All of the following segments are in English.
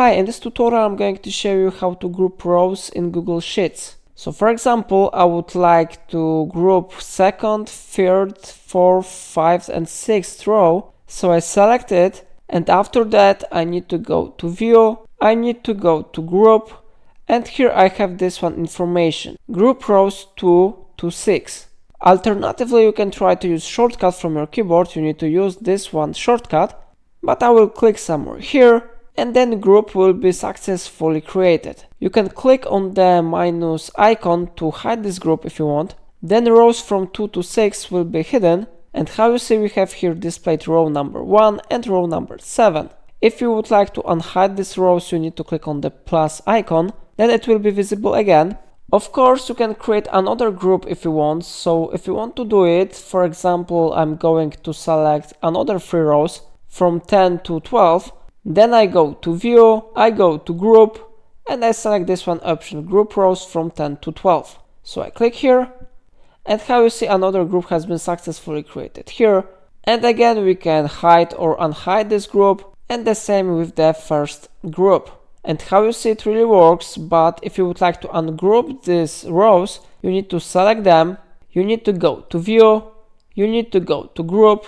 Hi, in this tutorial I'm going to show you how to group rows in Google Sheets. So for example, I would like to group second, third, fourth, fifth and sixth row. So I select it, and after that I need to go to View, I need to go to Group, and here I have this one information. Group rows 2 to 6. Alternatively, you can try to use shortcut from your keyboard. You need to use this one shortcut, but I will click somewhere here, and then group will be successfully created. You can click on the minus icon to hide this group if you want. Then rows from 2 to 6 will be hidden, and how you see we have here displayed row number 1 and row number 7. If you would like to unhide these rows, you need to click on the plus icon, then it will be visible again. Of course, you can create another group if you want. So if you want to do it, for example, I'm going to select another 3 rows from 10 to 12. Then I go to View, I go to Group, and I select this one option, Group rows from 10 to 12. So I click here, and how you see another group has been successfully created here. And again, we can hide or unhide this group, and the same with the first group. And how you see it really works, but if you would like to ungroup these rows, you need to select them, you need to go to View, you need to go to Group,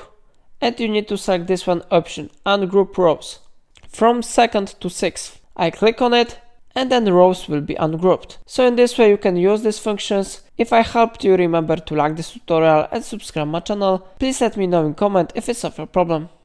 and you need to select this one option, Ungroup rows from 2nd to 6th. I click on it, and then rows will be ungrouped. So in this way you can use these functions. If I helped you, remember to like this tutorial and subscribe my channel. Please let me know in comment if it's of your problem.